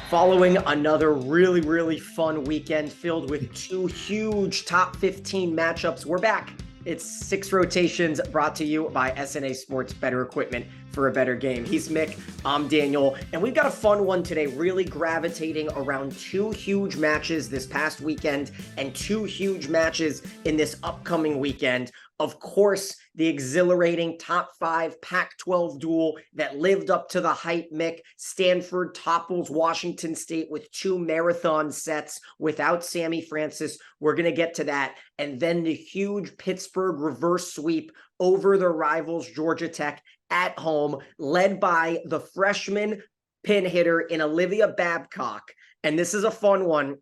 Following another really fun weekend filled with two huge top 15 matchups, we're back. It's Six Rotations brought to you by SNA Sports Better Equipment for a better game. He's Mick, I'm Daniel, and we've got a fun one today, really gravitating around two huge matches this past weekend and two huge matches in this upcoming weekend. Of course, the exhilarating top 5 Pac-12 duel that lived up to the hype, Mick. Stanford topples Washington State with 2 marathon sets without Sammy Francis. We're going to get to that. And then the huge Pittsburgh reverse sweep over the rivals Georgia Tech at home, led by the freshman pin hitter in Olivia Babcock. And this is a fun one,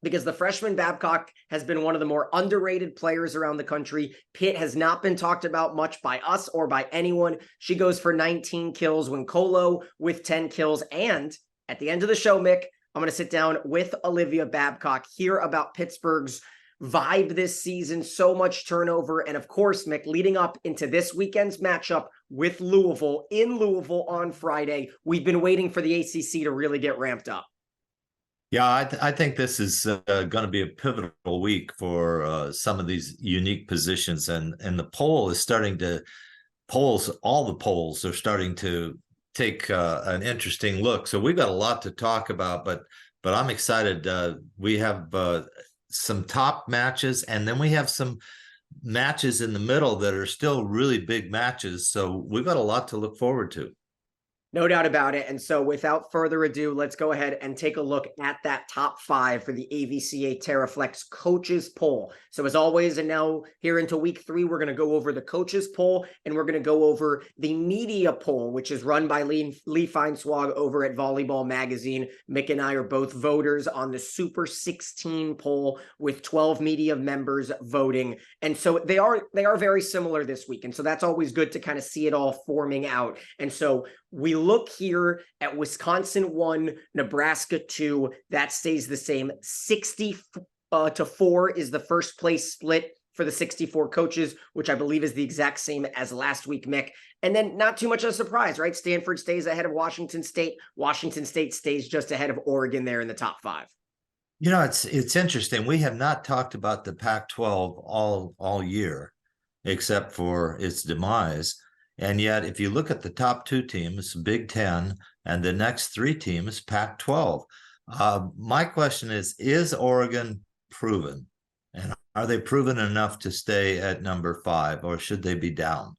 because the freshman Babcock has been one of the more underrated players around the country. Pitt has not been talked about much by us or by anyone. She goes for 19 kills, Wincolo with 10 kills. And at the end of the show, Mick, I'm going to sit down with Olivia Babcock, hear about Pittsburgh's vibe this season, so much turnover. And of course, Mick, leading up into this weekend's matchup with Louisville in Louisville on Friday, we've been waiting for the ACC to really get ramped up. Yeah, I think this is going to be a pivotal week for some of these unique positions, and the poll is starting to all the polls are starting to take an interesting look. So we've got a lot to talk about, but I'm excited. We have some top matches, and then we have some matches in the middle that are still really big matches. So we've got a lot to look forward to. No doubt about it. And so without further ado, let's go ahead and take a look at that top 5 for the AVCA Taraflex coaches poll. So as always, and now here into week 3, we're going to go over the coaches poll, and we're going to go over the media poll, which is run by Lee Feinswag over at Volleyball Magazine. Mick and I are both voters on the Super 16 poll with 12 media members voting. And so they are very similar this week. And so that's always good to kind of see it all forming out. And so we look here at Wisconsin 1, Nebraska 2. That stays the same. 60-4 is the first place split for the 64 coaches, which I believe is the exact same as last week, Mick. And then not too much of a surprise, right? Stanford stays ahead of Washington State. Washington State stays just ahead of Oregon there in the top 5. You know, it's interesting. We have not talked about the Pac-12 all year, except for its demise. And yet, if you look at the top 2 teams, Big Ten, and the next 3 teams, Pac-12, my question is Oregon proven? And are they proven enough to stay at number 5, or should they be down?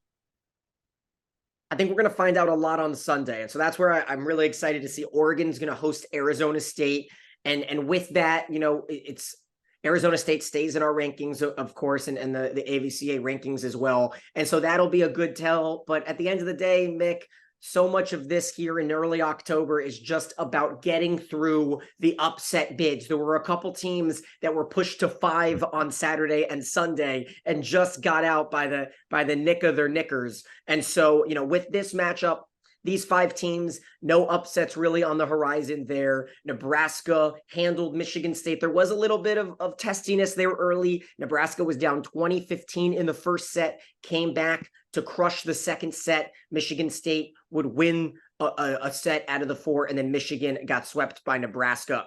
I think we're going to find out a lot on Sunday. And so that's where I'm really excited to see. Oregon's going to host Arizona State. And with that, you know, it's Arizona State stays in our rankings, of course, and the AVCA rankings as well. And so that'll be a good tell. But at the end of the day, Mick, so much of this here in early October is just about getting through the upset bids. There were a couple teams that were pushed to 5 on Saturday and Sunday and just got out by the nick of their knickers. And so, you know, with this matchup, these 5 teams, no upsets really on the horizon there. Nebraska handled Michigan State. There was a little bit of testiness there early. Nebraska was down 20-15 in the first set, came back to crush the second set. Michigan State would win a set out of the 4, and then Michigan got swept by Nebraska.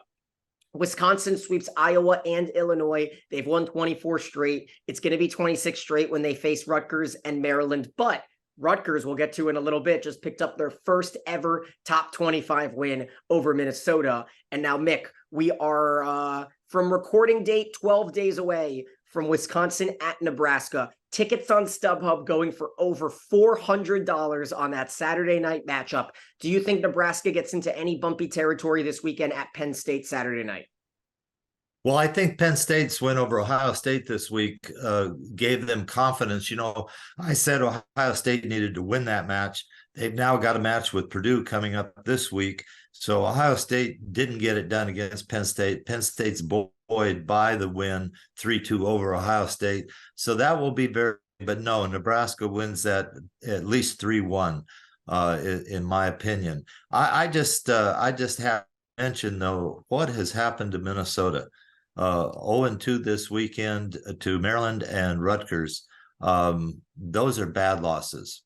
Wisconsin sweeps Iowa and Illinois. They've won 24 straight. It's going to be 26 straight when they face Rutgers and Maryland, but Rutgers, we'll get to in a little bit, just picked up their first ever top 25 win over Minnesota. And now, Mick, we are from recording date 12 days away from Wisconsin at Nebraska. Tickets on StubHub going for over $400 on that Saturday night matchup. Do you think Nebraska gets into any bumpy territory this weekend at Penn State Saturday night? Well, I think Penn State's win over Ohio State this week gave them confidence. You know, I said Ohio State needed to win that match. They've now got a match with Purdue coming up this week. So Ohio State didn't get it done against Penn State. Penn State's buoyed by the win 3-2 over Ohio State. So that will be but no, Nebraska wins that at least 3-1, in my opinion. I just have to mention, though, what has happened to Minnesota. 0-2 this weekend to Maryland and Rutgers. Those are bad losses.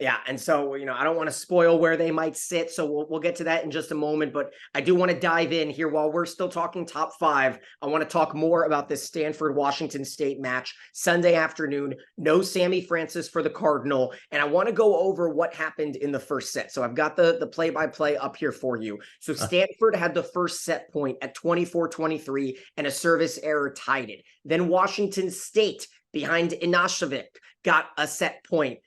Yeah, and so, I don't want to spoil where they might sit, so we'll get to that in just a moment, but I do want to dive in here while we're still talking top 5. I want to talk more about this Stanford-Washington State match Sunday afternoon. No Sammy Francis for the Cardinal, and I want to go over what happened in the first set. So I've got the play-by-play up here for you. So Stanford had the first set point at 24-23, and a service error tied it. Then Washington State, behind Inashevik, got a set point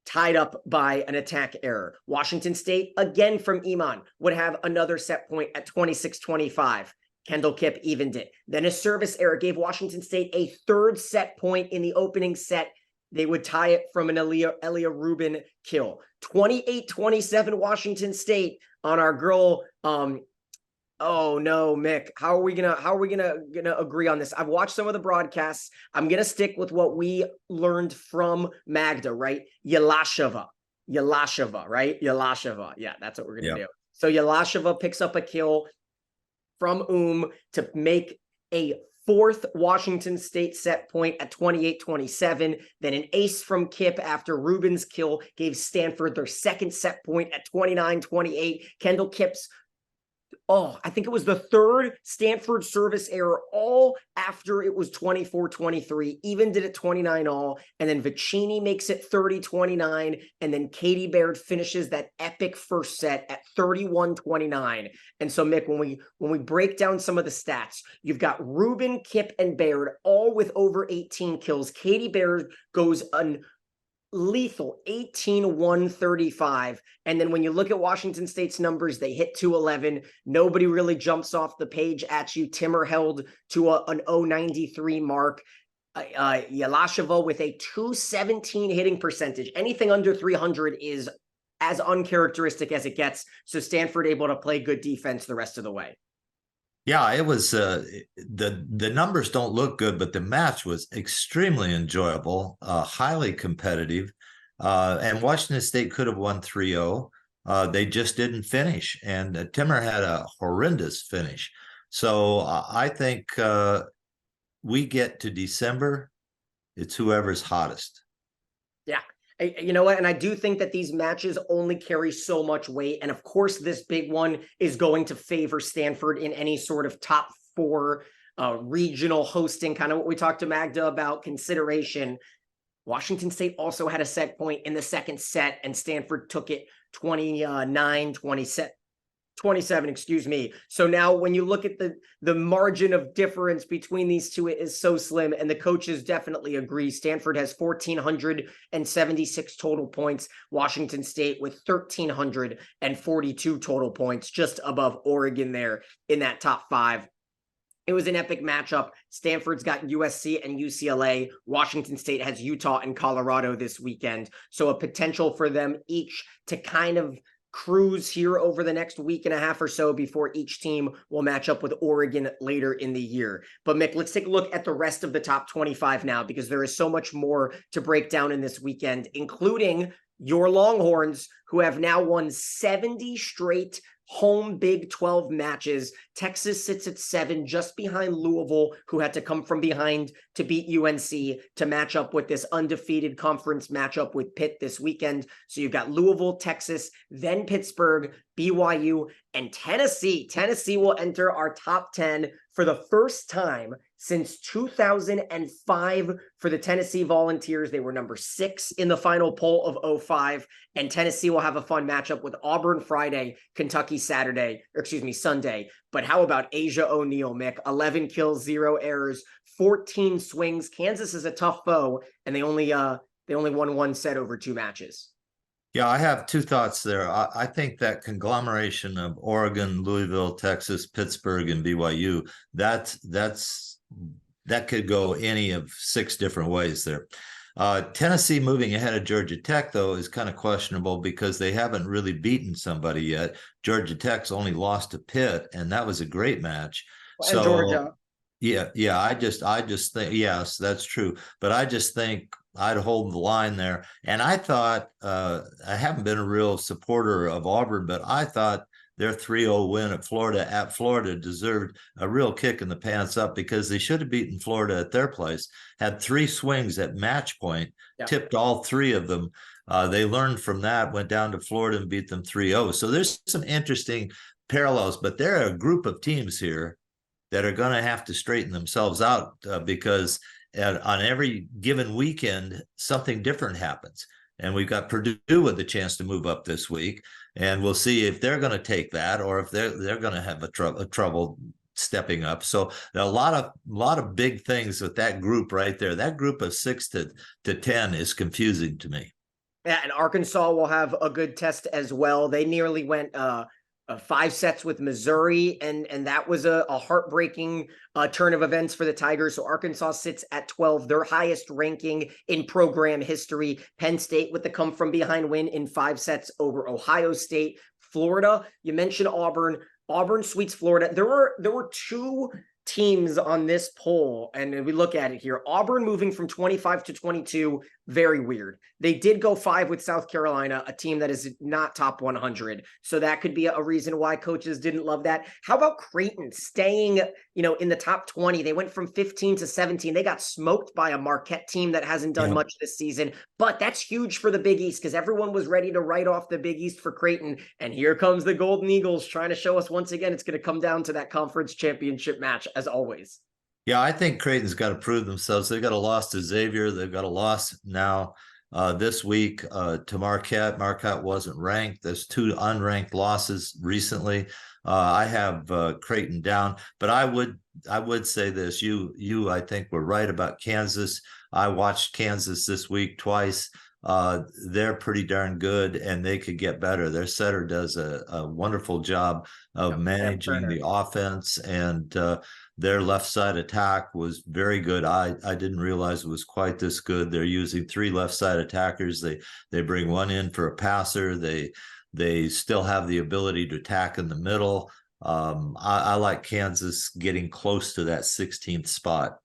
tied up by an attack error. Washington State, again from Iman, would have another set point at 26-25. Kendall Kipp evened it. Then a service error gave Washington State a third set point in the opening set. They would tie it from an Elia Rubin kill. 28-27 Washington State on our girl. Oh no, Mick, how are we gonna agree on this? I've watched some of the broadcasts. I'm gonna stick with what we learned from Magda, right? Yelasheva, right? Yelasheva. Yeah, that's what we're gonna do. So Yelasheva picks up a kill from to make a fourth Washington State set point at 28-27. Then an ace from Kipp after Rubin's kill gave Stanford their second set point at 29-28. Kendall Kipp's I think it was the third Stanford service error, all after it was 24-23, even did it 29 all, and then Vicini makes it 30-29, and then Katie Baird finishes that epic first set at 31-29. And so, Mick, when we break down some of the stats, you've got Rubin, Kipp, and Baird all with over 18 kills. Katie Baird goes lethal 18-135. And then when you look at Washington State's numbers, they hit 211. Nobody really jumps off the page at you. Timmer held to an 093 mark. Yelasheva with a 217 hitting percentage. Anything under 300 is as uncharacteristic as it gets. So Stanford able to play good defense the rest of the way. Yeah, it was the numbers don't look good, but the match was extremely enjoyable, highly competitive, and Washington State could have won 3-0. They just didn't finish, and Timmer had a horrendous finish. So I think we get to December, it's whoever's hottest. Yeah. You know what? And I do think that these matches only carry so much weight. And of course, this big one is going to favor Stanford in any sort of top 4 regional hosting, kind of what we talked to Magda about consideration. Washington State also had a set point in the second set, and Stanford took it 29-27. 27, excuse me. So now when you look at the margin of difference between these two, it is so slim, and the coaches definitely agree. Stanford has 1,476 total points. Washington State with 1,342 total points, just above Oregon there in that top 5. It was an epic matchup. Stanford's got USC and UCLA. Washington State has Utah and Colorado this weekend. So a potential for them each to kind of cruise here over the next week and a half or so before each team will match up with Oregon later in the year. But Mick, let's take a look at the rest of the top 25 now, because there is so much more to break down in this weekend, including your Longhorns, who have now won 70 straight home Big 12 matches. Texas sits at 7, just behind Louisville, who had to come from behind to beat UNC to match up with this undefeated conference matchup with Pitt this weekend. So you've got Louisville, Texas, then Pittsburgh, BYU, and Tennessee. Tennessee will enter our top 10 for the first time since 2005 for the Tennessee Volunteers. They were number 6 in the final poll of 2005, and Tennessee will have a fun matchup with Auburn Friday, Kentucky Sunday. But how about Asia O'Neal, Mick? 11 kills, 0 errors, 14 swings. Kansas is a tough foe, and they only won 1 set over 2 matches. Yeah, I have 2 thoughts there. I think that conglomeration of Oregon, Louisville, Texas, Pittsburgh, and BYU, that could go any of 6 different ways there. Tennessee moving ahead of Georgia Tech, though, is kind of questionable because they haven't really beaten somebody yet. Georgia Tech's only lost to Pitt, and that was a great match. And so, Georgia. Yeah. I just think, yes, that's true. But I just think I'd hold the line there. And I thought, I haven't been a real supporter of Auburn, but I thought their 3-0 win at Florida deserved a real kick in the pants up, because they should have beaten Florida at their place, had 3 swings at match point, tipped all 3 of them. They learned from that, went down to Florida and beat them 3-0. So there's some interesting parallels, but there are a group of teams here that are going to have to straighten themselves out because on every given weekend, something different happens. And we've got Purdue with a chance to move up this week, and we'll see if they're going to take that or if they're going to have a trouble stepping up. So there are a lot of big things with that group right there. That group of 6 to 10 is confusing to me. Yeah, and Arkansas will have a good test as well. They nearly went 5 sets with Missouri, and that was a heartbreaking turn of events for the Tigers. So Arkansas sits at 12, their highest ranking in program history. Penn State with the come from behind win in 5 sets over Ohio State. Florida, you mentioned Auburn. Auburn sweeps Florida. There were 2 teams on this poll, and we look at it here. Auburn moving from 25 to 22, very weird. They did go 5 with South Carolina, a team that is not top 100. So that could be a reason why coaches didn't love that. How about Creighton staying, in the top 20? They went from 15 to 17. They got smoked by a Marquette team that hasn't done much this season, but that's huge for the Big East because everyone was ready to write off the Big East for Creighton. And here comes the Golden Eagles trying to show us once again, it's going to come down to that conference championship match as always. Yeah, I think Creighton's got to prove themselves. They've got a loss to Xavier. They've got a loss now this week to Marquette. Marquette wasn't ranked. There's 2 unranked losses recently. I have Creighton down, but I would say this. You I think were right about Kansas. I watched Kansas this week twice. They're pretty darn good, and they could get better. Their setter does a wonderful job of managing the offense, and their left side attack was very good. I didn't realize it was quite this good. They're using 3 left side attackers. They bring 1 in for a passer. They still have the ability to attack in the middle. I like Kansas getting close to that 16th spot.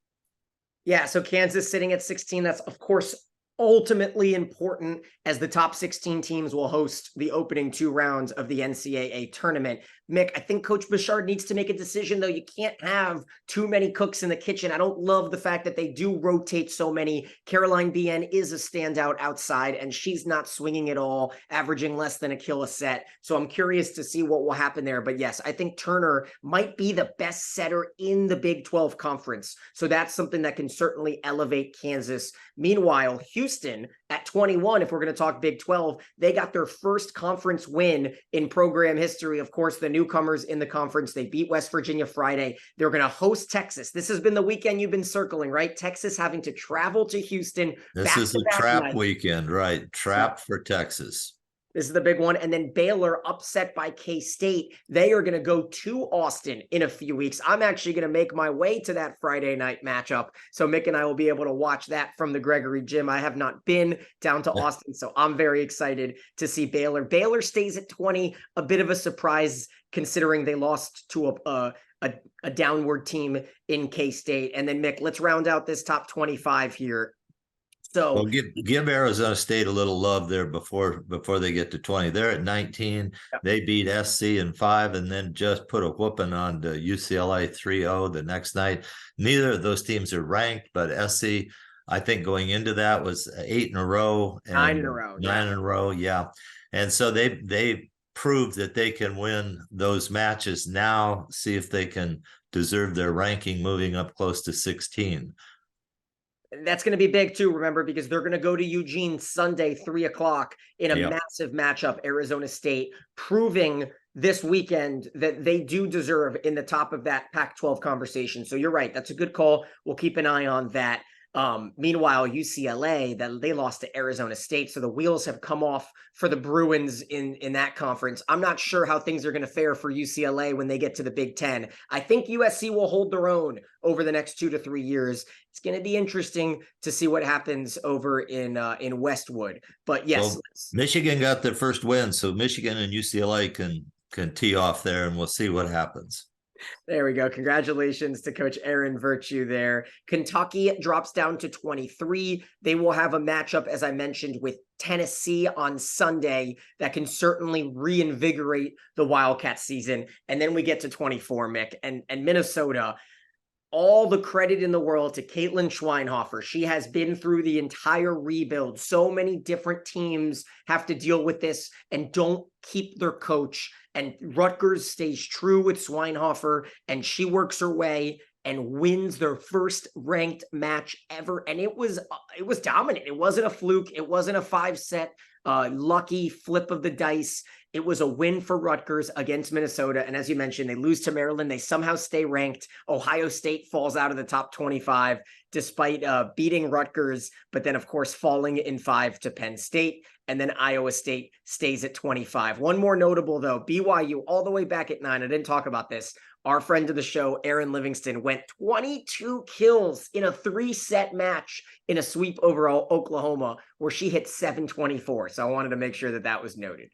Yeah, so Kansas sitting at 16. That's, of course, ultimately important as the top 16 teams will host the opening 2 rounds of the NCAA tournament. Mick, I think Coach Bouchard needs to make a decision, though. You can't have too many cooks in the kitchen. I don't love the fact that they do rotate so many. Caroline Bien is a standout outside, and she's not swinging at all, averaging less than a kill a set. So I'm curious to see what will happen there. But yes, I think Turner might be the best setter in the Big 12 conference. So that's something that can certainly elevate Kansas. Meanwhile, Houston at 21, if we're going to talk Big 12, they got their first conference win in program history. Of course, the newcomers in the conference, they beat West Virginia Friday. They're going to host Texas. This has been the weekend you've been circling, right? Texas having to travel to Houston. This is a trap weekend, right? Trap for Texas. This is the big one. And then Baylor upset by K-State. They are going to go to Austin in a few weeks. I'm actually going to make my way to that Friday night matchup. So Mick and I will be able to watch that from the Gregory Gym. I have not been down to Austin, so I'm very excited to see Baylor. Baylor stays at 20, a bit of a surprise considering they lost to a downward team in K-State. And then Mick, let's round out this top 25 here. So well, give Arizona State a little love there before they get to 20. They're at 19. Yep. They beat SC in 5 and then just put a whooping on to UCLA 3-0 the next night. Neither of those teams are ranked, but SC, I think going into that was 8 in a row. And 9 in a row. 9 in a row, yeah. And so they proved that they can win those matches now, see if they can deserve their ranking moving up close to 16. That's going to be big too, remember, because they're going to go to Eugene Sunday, 3:00 in a massive matchup, Arizona State, proving this weekend that they do deserve in the top of that Pac-12 conversation. So you're right. That's a good call. We'll keep an eye on that. Meanwhile, UCLA, that they lost to Arizona State. So the wheels have come off for the Bruins in that conference. I'm not sure how things are going to fare for UCLA when they get to the Big Ten. I think USC will hold their own over the next 2 to 3 years. It's going to be interesting to see what happens over in Westwood. But yes, well, Michigan got their first win, so Michigan and UCLA can tee off there, and we'll see what happens. There we go. Congratulations to Coach Aaron Virtue there. Kentucky drops down to 23. They will have a matchup, as I mentioned, with Tennessee on Sunday that can certainly reinvigorate the Wildcat season. And then we get to 24, Mick, and Minnesota. all the credit in the world to Caitlin Schweinhofer. She has been through the entire rebuild. So many different teams have to deal with this and don't keep their coach. And Rutgers stays true with Schweinhofer, and she works her way and wins their first ranked match ever. And it was dominant. It wasn't a fluke. It wasn't a 5-set lucky flip of the dice. It was a win for Rutgers against Minnesota. And as you mentioned, they lose to Maryland. They somehow stay ranked. Ohio State falls out of the top 25 despite beating Rutgers, but then, of course, falling in 5 to Penn State. And then Iowa State stays at 25. One more notable, though, BYU all the way back at 9. I didn't talk about this. Our friend of the show, Aaron Livingston, went 22 kills in a 3-set match in a sweep over Oklahoma, where she hit 724. So I wanted to make sure that that was noted.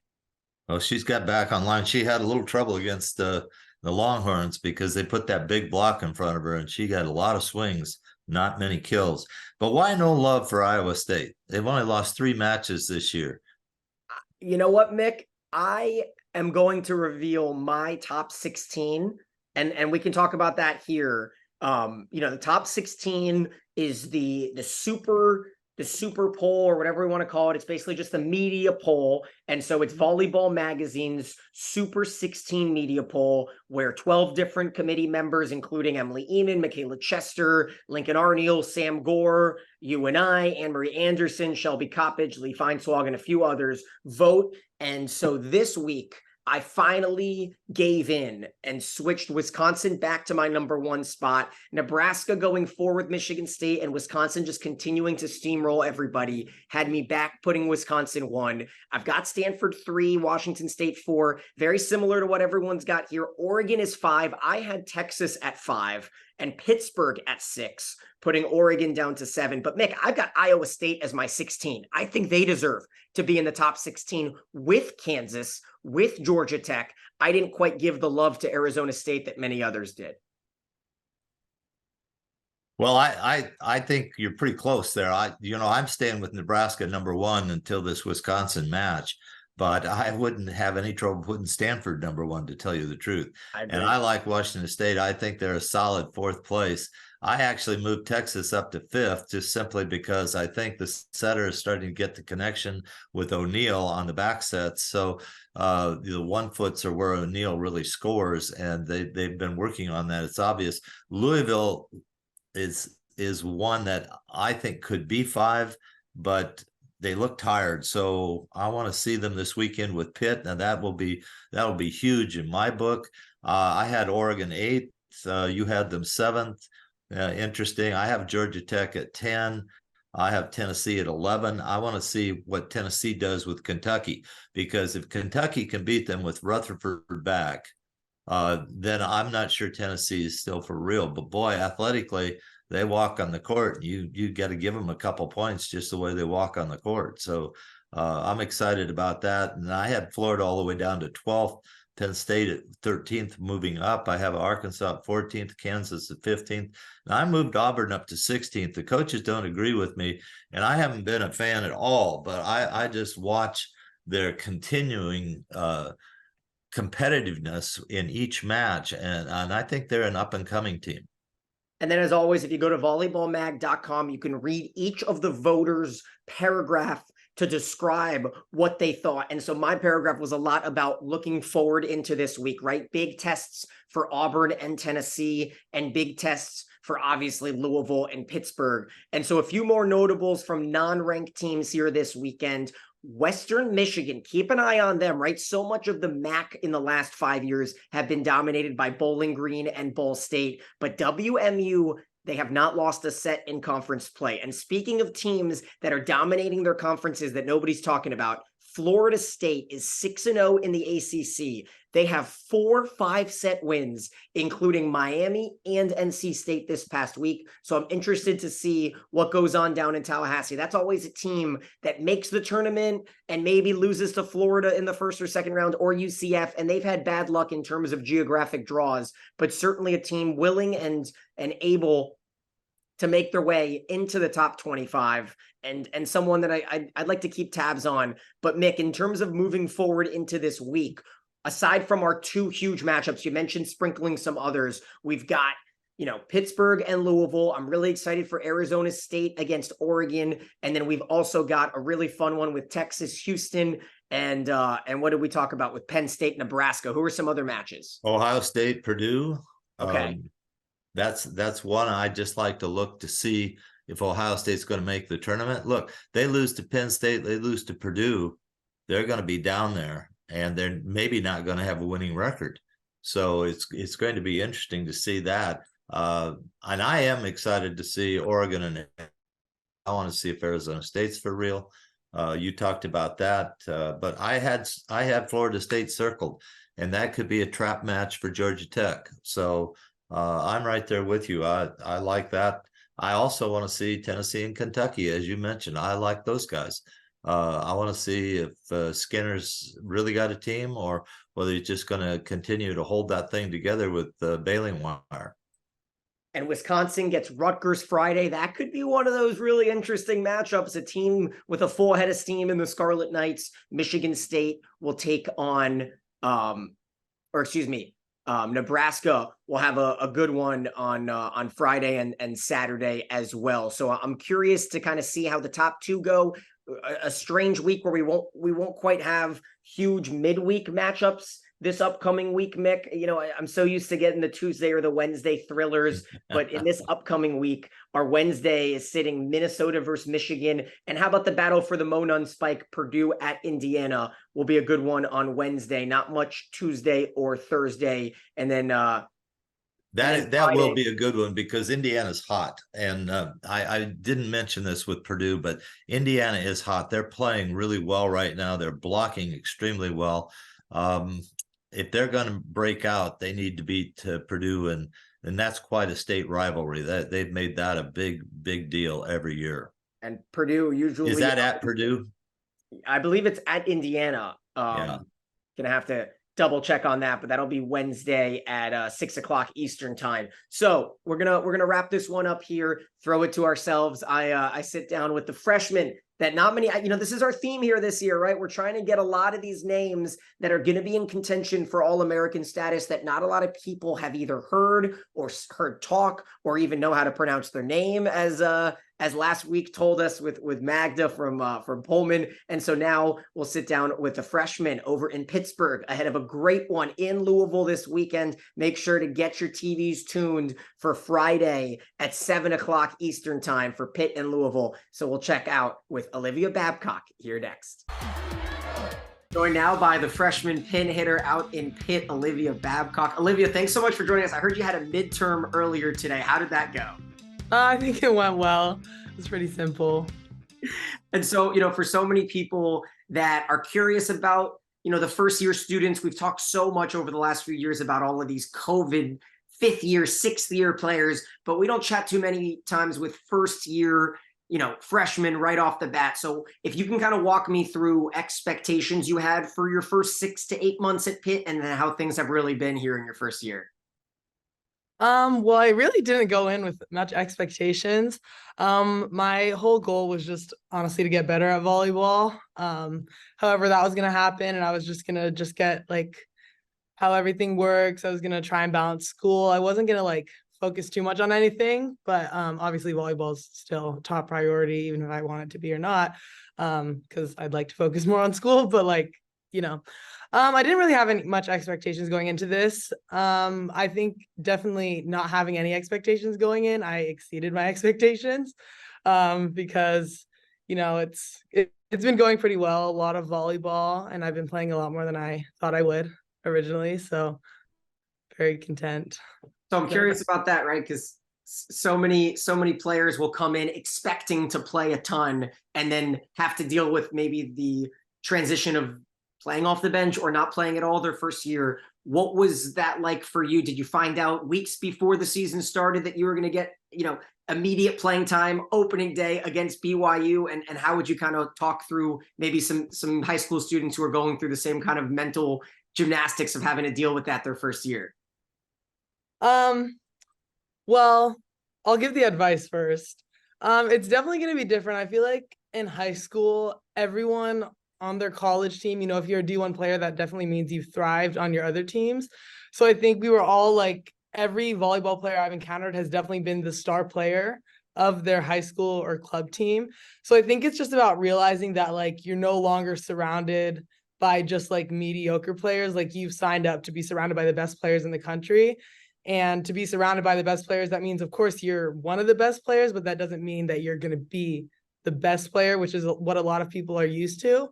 Well, she's got back online. She had a little trouble against the Longhorns because they put that big block in front of her, and she got a lot of swings, not many kills. But why no love for Iowa State? They've only lost 3 matches this year. You know what, Mick? I am going to reveal my top 16, and we can talk about that here. The top 16 is the super poll, or whatever we want to call it. It's basically just the media poll. And so it's Volleyball Magazine's Super 16 media poll, where 12 different committee members, including Emily Eamon, Michaela Chester, Lincoln Arneal, Sam Gore, you and I, Anne-Marie Anderson, Shelby Coppage, Lee Feinswag, and a few others vote. And so this week, I finally gave in and switched Wisconsin back to my number 1 spot. Nebraska going 4 with Michigan State, and Wisconsin just continuing to steamroll everybody had me back putting Wisconsin 1. I've got Stanford 3, Washington State 4, very similar to what everyone's got here. Oregon is 5. I had Texas at 5 and Pittsburgh at 6, putting Oregon down to 7. But Mick, I've got Iowa State as my 16. I think they deserve to be in the top 16 with Kansas, with Georgia Tech. I didn't quite give the love to Arizona State that many others did. Well, I think you're pretty close there. I'm staying with Nebraska number 1 until this Wisconsin match, but I wouldn't have any trouble putting Stanford number 1, to tell you the truth. And I like Washington State. I think they're a solid 4th place. I actually moved Texas up to 5th just simply because I think the setter is starting to get the connection with O'Neal on the back sets. So the 1-foots are where O'Neal really scores, and they've been working on that. It's obvious. Louisville is one that I think could be 5, but they look tired. So I want to see them this weekend with Pitt. Now that'll be huge in my book. I had Oregon 8th. You had them 7th. Interesting. I have Georgia Tech at 10. I have Tennessee at 11. I want to see what Tennessee does with Kentucky, because if Kentucky can beat them with Rutherford back, then I'm not sure Tennessee is still for real. But boy, athletically, they walk on the court. You got to give them a couple points just the way they walk on the court. So I'm excited about that. And I had Florida all the way down to 12th, Penn State at 13th, moving up. I have Arkansas at 14th, Kansas at 15th. Now I moved Auburn up to 16th. The coaches don't agree with me, and I haven't been a fan at all, but I just watch their continuing competitiveness in each match, and I think they're an up-and-coming team. And then, as always, if you go to volleyballmag.com, you can read each of the voters' paragraph to describe what they thought. And so my paragraph was a lot about looking forward into this week, right? Big tests for Auburn and Tennessee, and big tests for obviously Louisville and Pittsburgh. And so a few more notables from non-ranked teams here this weekend. Western Michigan, keep an eye on them, right? So much of the MAC in the last 5 years have been dominated by Bowling Green and Ball State, but WMU, they have not lost a set in conference play. And speaking of teams that are dominating their conferences that nobody's talking about, Florida State is 6-0 in the ACC. They have 4 5-set wins, including Miami and NC State this past week. So I'm interested to see what goes on down in Tallahassee. That's always a team that makes the tournament and maybe loses to Florida in the first or second round, or UCF. And they've had bad luck in terms of geographic draws, but certainly a team willing and able to make their way into the top 25, and someone that I'd like to keep tabs on. But Mick, in terms of moving forward into this week, aside from our 2 huge matchups, you mentioned sprinkling some others. We've got Pittsburgh and Louisville. I'm really excited for Arizona State against Oregon. And then we've also got a really fun one with Texas, Houston, and what did we talk about with Penn State, Nebraska? Who are some other matches? Ohio State, Purdue. Okay. That's one I just like to look to see if Ohio State's going to make the tournament. Look, they lose to Penn State, they lose to Purdue, they're going to be down there, and they're maybe not going to have a winning record. So it's going to be interesting to see that. And I am excited to see Oregon, and I want to see if Arizona State's for real. You talked about that, but I had Florida State circled, and that could be a trap match for Georgia Tech. So I'm right there with you. I like that. I also want to see Tennessee and Kentucky, as you mentioned. I like those guys. I want to see if Skinner's really got a team, or whether he's just going to continue to hold that thing together with the bailing wire. And Wisconsin gets Rutgers Friday. That could be one of those really interesting matchups. A team with a full head of steam in the Scarlet Knights. Michigan State will take on, Nebraska will have a good one on Friday and Saturday as well. So I'm curious to kind of see how the top two go. A strange week where we won't quite have huge midweek matchups this upcoming week, Mick. I'm so used to getting the Tuesday or the Wednesday thrillers, but in this upcoming week, our Wednesday is sitting Minnesota versus Michigan. And how about the battle for the Monon Spike? Purdue at Indiana will be a good one on Wednesday. Not much Tuesday or Thursday. And then that will be a good one, because Indiana's hot. And I didn't mention this with Purdue, but Indiana is hot. They're playing really well right now. They're blocking extremely well. If they're going to break out, they need to beat Purdue, and that's quite a state rivalry. That they've made that a big deal every year. And Purdue usually is that at Purdue? I believe it's at Indiana. Yeah. Gonna have to double check on that, but that'll be Wednesday at 6:00 Eastern time. So we're gonna wrap this one up here. Throw it to ourselves. I sit down with the freshmen that not many, this is our theme here this year, right? We're trying to get a lot of these names that are going to be in contention for All-American status that not a lot of people have either heard or heard talk or even know how to pronounce their name, as last week told us with Magda from Pullman. And so now we'll sit down with the freshmen over in Pittsburgh ahead of a great one in Louisville this weekend. Make sure to get your TVs tuned for Friday at 7:00 Eastern time for Pitt and Louisville. So we'll check out with Olivia Babcock here next. Joined now by the freshman pin hitter out in Pitt, Olivia Babcock. Olivia, thanks so much for joining us. I heard you had a midterm earlier today. How did that go? I think it went well. It was pretty simple. And so, for so many people that are curious about, the first year students, we've talked so much over the last few years about all of these COVID 5th year, 6th year players, but we don't chat too many times with first year, freshmen right off the bat. So if you can kind of walk me through expectations you had for your first 6 to 8 months at Pitt, and then how things have really been here in your first year. Well, I really didn't go in with much expectations. My whole goal was just honestly to get better at volleyball. However, that was going to happen, and I was just going to get like how everything works. I was going to try and balance school. I wasn't going to focus too much on anything, but obviously volleyball is still top priority, even if I want it to be or not, because I'd like to focus more on school, but I didn't really have much expectations going into this. I think definitely not having any expectations going in, I exceeded my expectations because, it's been going pretty well, a lot of volleyball, and I've been playing a lot more than I thought I would originally. So very content. So I'm curious about that, right? Because so many players will come in expecting to play a ton and then have to deal with maybe the transition of playing off the bench or not playing at all their first year. What was that like for you? Did you find out weeks before the season started that you were going to get, immediate playing time opening day against BYU? And how would you kind of talk through maybe some high school students who are going through the same kind of mental gymnastics of having to deal with that their first year? Well, I'll give the advice first. It's definitely going to be different. I feel like in high school, everyone on their college team, if you're a D1 player, that definitely means you've thrived on your other teams. So I think we were all every volleyball player I've encountered has definitely been the star player of their high school or club team. So I think it's just about realizing that like you're no longer surrounded by just like mediocre players. Like you've signed up to be surrounded by the best players in the country. And to be surrounded by the best players, that means, of course, you're one of the best players, but that doesn't mean that you're going to be the best player, which is what a lot of people are used to.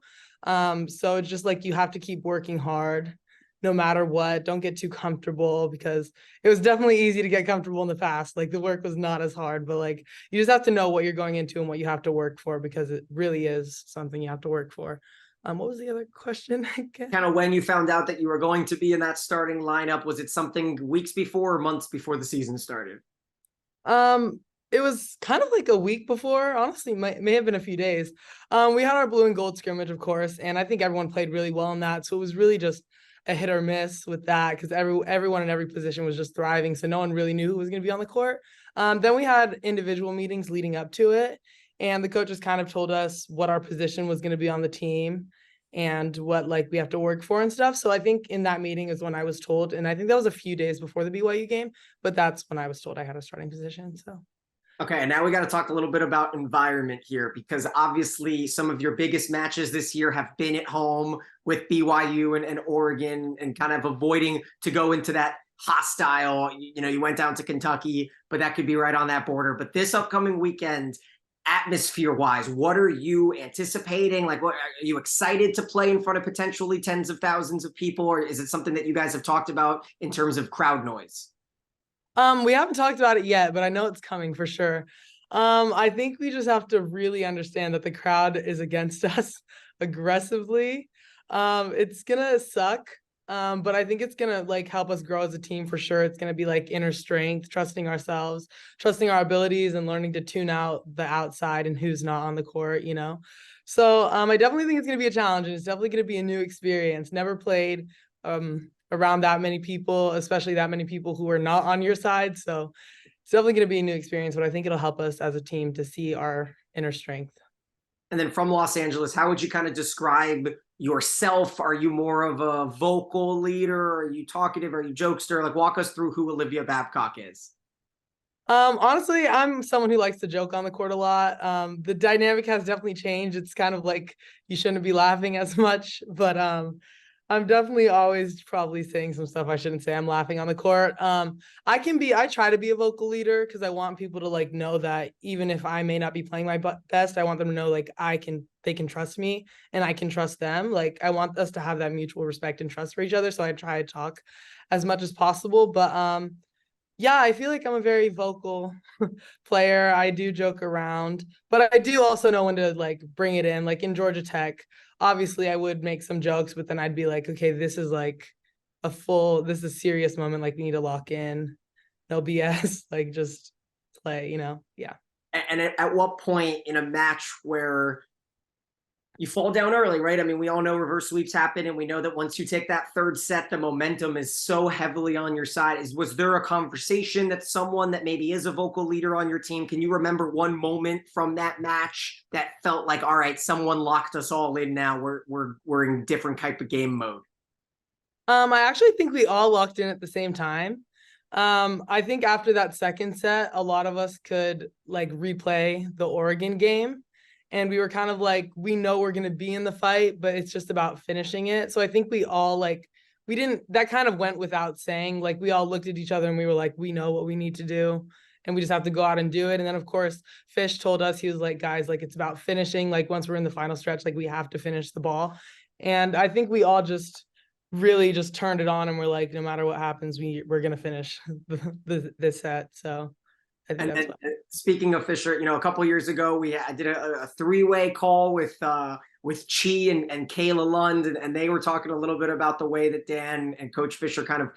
So it's just like you have to keep working hard no matter what. Don't get too comfortable, because it was definitely easy to get comfortable in the past. Like the work was not as hard, but like you just have to know what you're going into and what you have to work for, because it really is something you have to work for. What was the other question again? Kind of when you found out that you were going to be in that starting lineup, was it something weeks before or months before the season started? It was kind of like a week before, honestly, may have been a few days. We had our blue and gold scrimmage, of course, and I think everyone played really well in that. So it was really just a hit or miss with that, because everyone in every position was just thriving. So no one really knew who was going to be on the court. Then we had individual meetings leading up to it, and the coaches kind of told us what our position was going to be on the team and what like we have to work for and stuff. So I think in that meeting is when I was told, and I think that was a few days before the BYU game, but that's when I was told I had a starting position. So. Okay, and now we got to talk a little bit about environment here, because obviously some of your biggest matches this year have been at home with BYU and Oregon, and kind of avoiding to go into that hostile, you know, you went down to Kentucky, but that could be right on that border. But this upcoming weekend, atmosphere-wise, what are you anticipating? Like, what are you excited to play in front of potentially tens of thousands of people, or is it something that you guys have talked about in terms of crowd noise? We haven't talked about it yet, but I know it's coming for sure. I think we just have to really understand that the crowd is against us aggressively. It's gonna suck. But I think it's gonna like help us grow as a team for sure. It's gonna be like inner strength, trusting ourselves, trusting our abilities, and learning to tune out the outside and who's not on the court, you know. So I definitely think it's gonna be a challenge, and it's definitely gonna be a new experience. Never played around that many people, especially that many people who are not on your side. So it's definitely going to be a new experience, but I think it'll help us as a team to see our inner strength. And then from Los Angeles, how would you kind of describe yourself? Are you more of a vocal leader? Are you talkative? Are you jokester? Like, walk us through who Olivia Babcock is. Honestly, I'm someone who likes to joke on the court a lot. The dynamic has definitely changed. It's kind of like you shouldn't be laughing as much, but I'm definitely always probably saying some stuff I shouldn't say. I'm laughing on the court. I try to be a vocal leader, because I want people to like know that even if I may not be playing my best, I want them to know like they can trust me and I can trust them. Like I want us to have that mutual respect and trust for each other. So I try to talk as much as possible. But yeah, I feel like I'm a very vocal player. I do joke around, but I do also know when to like bring it in. Like in Georgia Tech, obviously I would make some jokes, but then I'd be like, okay, this is like this is a serious moment. Like we need to lock in. No BS. Like just play, you know? Yeah. And at what point in a match where you fall down early, right? I mean, we all know reverse sweeps happen, and we know that once you take that third set, the momentum is so heavily on your side. Was there a conversation that someone that maybe is a vocal leader on your team, can you remember one moment from that match that felt like, all right, someone locked us all in now, we're in different type of game mode? I actually think we all locked in at the same time. I think after that second set, a lot of us could like replay the Oregon game. And we were kind of like, we know we're going to be in the fight, but it's just about finishing it. So I think we all like, that kind of went without saying. Like we all looked at each other and we were like, we know what we need to do and we just have to go out and do it. And then of course, Fish told us, he was like, guys, like it's about finishing. Like once we're in the final stretch, like we have to finish the ball. And I think we all just really just turned it on and we're like, no matter what happens, we're going to finish this set. So I think that's speaking of Fisher, you know, a couple of years ago, I did a three-way call with Chi and Kayla Lund, and they were talking a little bit about the way that Dan and Coach Fisher kind of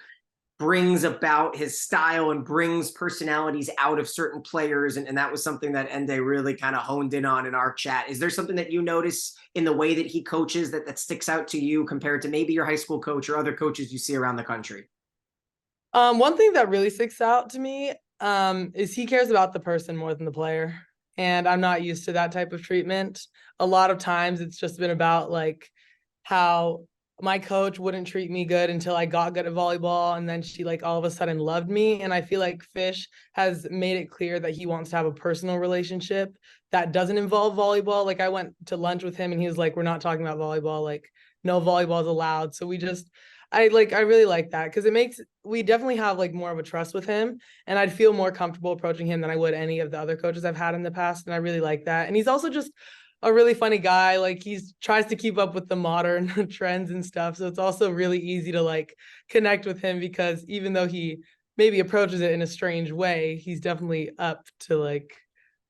brings about his style and brings personalities out of certain players. And that was something that Ende really kind of honed in on in our chat. Is there something that you notice in the way that he coaches that sticks out to you compared to maybe your high school coach or other coaches you see around the country? One thing that really sticks out to me is he cares about the person more than the player. And I'm not used to that type of treatment. A lot of times it's just been about like how my coach wouldn't treat me good until I got good at volleyball. And then she like all of a sudden loved me. And I feel like Fish has made it clear that he wants to have a personal relationship that doesn't involve volleyball. Like I went to lunch with him and he was like, we're not talking about volleyball. Like no volleyball is allowed. So I really like that because we definitely have like more of a trust with him, and I'd feel more comfortable approaching him than I would any of the other coaches I've had in the past. And I really like that. And he's also just a really funny guy. Like tries to keep up with the modern trends and stuff. So it's also really easy to like connect with him because even though he maybe approaches it in a strange way, he's definitely up to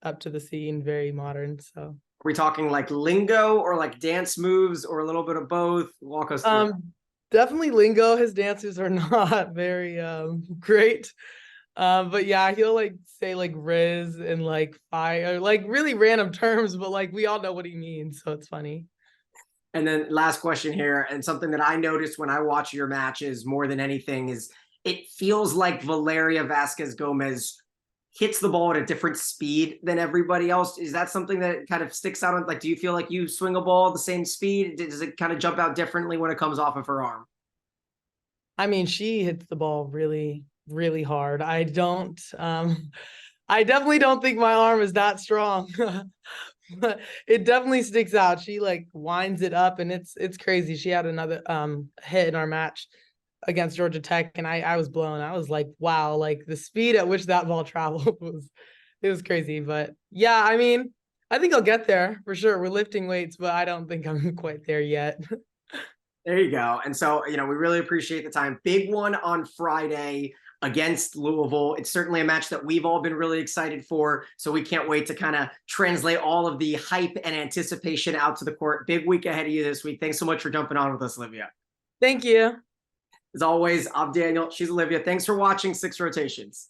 the scene, very modern. So Are we talking like lingo or like dance moves or a little bit of both? Walk us through. Definitely lingo. His dances are not very great. But yeah, he'll like say like Riz and like fire, like really random terms, but like we all know what he means, so it's funny. And then last question here, and something that I noticed when I watch your matches more than anything is it feels like Valeria Vasquez Gomez hits the ball at a different speed than everybody else. Is that something that kind of sticks out? Like, do you feel like you swing a ball at the same speed? Does it kind of jump out differently when it comes off of her arm? I mean, she hits the ball really, really hard. I definitely don't think my arm is that strong. But it definitely sticks out. She like winds it up and it's crazy. She had another hit in our match against Georgia Tech and I was blown. I was like, wow, like the speed at which that ball traveled was crazy. But yeah, I mean, I think I'll get there for sure. We're lifting weights, but I don't think I'm quite there yet. There you go. And so, we really appreciate the time. Big one on Friday against Louisville. It's certainly a match that we've all been really excited for. So we can't wait to kind of translate all of the hype and anticipation out to the court. Big week ahead of you this week. Thanks so much for jumping on with us, Olivia. Thank you. As always, I'm Daniel. She's Olivia. Thanks for watching Six Rotations.